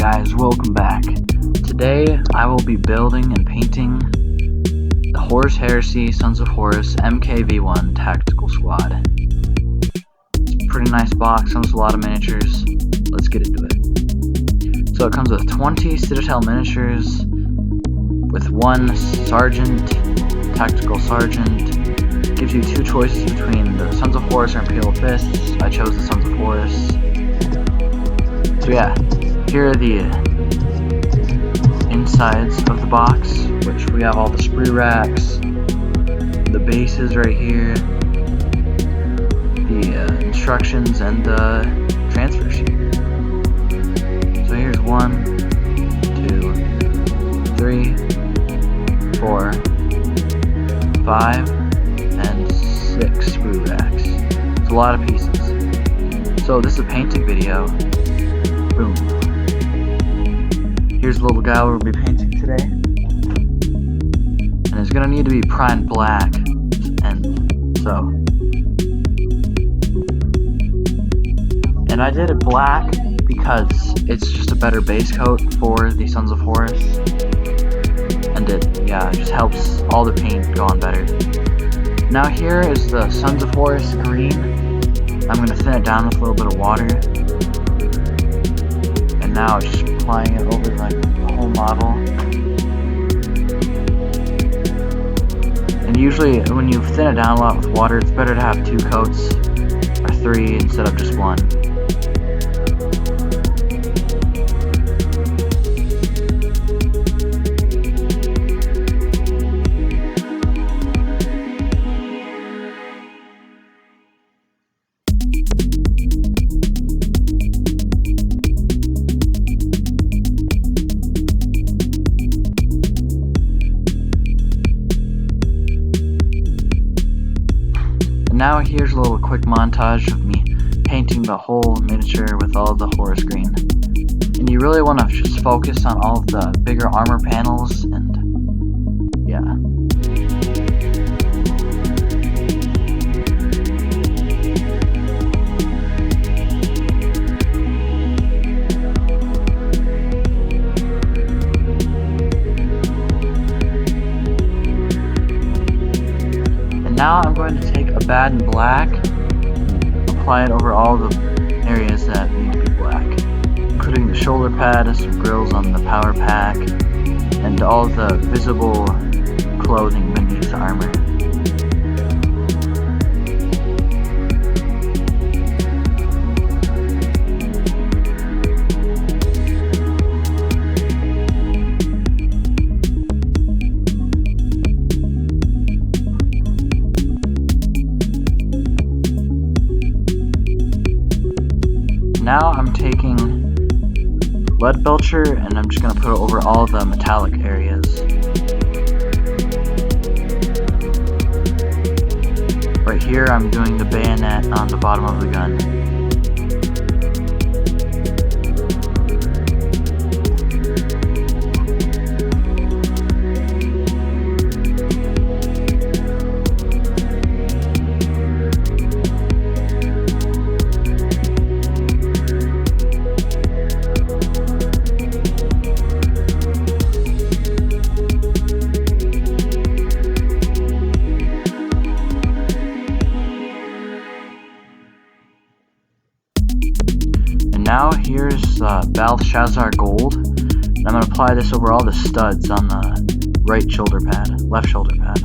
guys, welcome back. Today I will be building and painting the Horus Heresy Sons of Horus MKV1 Tactical Squad. It's a pretty nice box, comes with a lot of miniatures. Let's get into it. So it comes with 20 Citadel miniatures with one Sergeant, Tactical Sergeant. Gives you two choices between the Sons of Horus or Imperial Fists. I chose the Sons of Horus. So yeah, here are the insides of the box, which we have all the sprue racks, the bases right here, the instructions, and the transfer sheet. So here's 1, 2, 3, 4, 5, and 6 sprue racks. It's a lot of pieces. So this is a painting video. Boom. Here's the little guy we'll be painting today. And it's gonna need to be primed black. And I did it black because it's just a better base coat for the Sons of Horus. And it just helps all the paint go on better. Now here is the Sons of Horus green. I'm gonna thin it down with a little bit of water. And now just applying it over like the whole model. And usually when you thin it down a lot with water, it's better to have 2 coats or 3 instead of just 1. Now here's a little quick montage of me painting the whole miniature with all of the Horus green. And you really want to just focus on all of the bigger armor panels and Now I'm going to take a bad and black, apply it over all the areas that need to be black, including the shoulder pad and some grills on the power pack, and all the visible clothing beneath the armor. Now I'm taking lead belcher and I'm just going to put it over all the metallic areas. Right here I'm doing the bayonet on the bottom of the gun. Now here's Belshazzar Gold, and I'm going to apply this over all the studs on the right shoulder pad, left shoulder pad.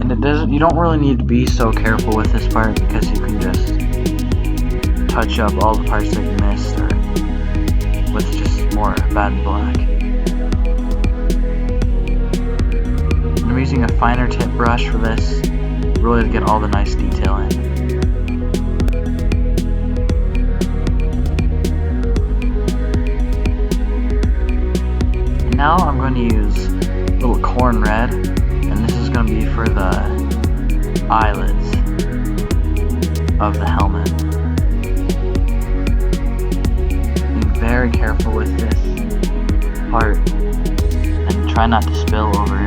And you don't really need to be so careful with this part because you can just touch up all the parts that you missed or with just more bad and black. And I'm using a finer tip brush for this, really to get all the nice detail in. And now I'm going to use a little corn red, and this is going to be for the eyelids of the helmet. Being very careful with this. part and try not to spill over.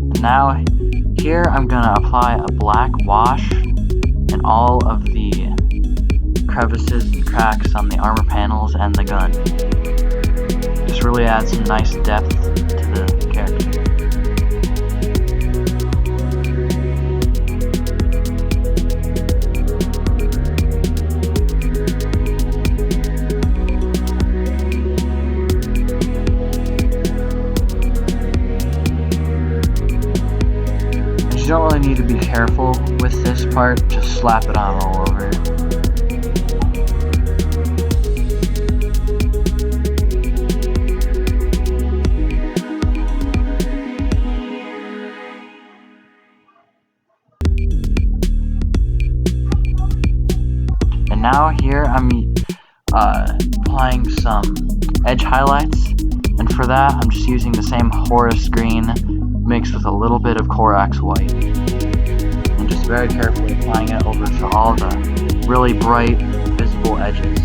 And now here I'm gonna apply a black wash in all of the crevices and cracks on the armor panels and the gun. Just really adds some nice depth to the character. You don't really need to be careful with this part, just slap it on all over. And now here I'm applying some edge highlights, and for that I'm just using the same Horus green mixed with a little bit of Korax white, and just very carefully applying it over to all the really bright visible edges.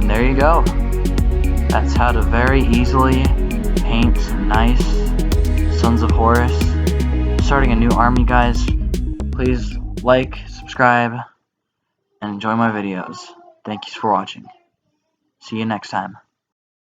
There you go. That's how to very easily paint nice Sons of Horus. Starting a new army, guys. Please like, subscribe, and enjoy my videos. Thank you for watching. See you next time.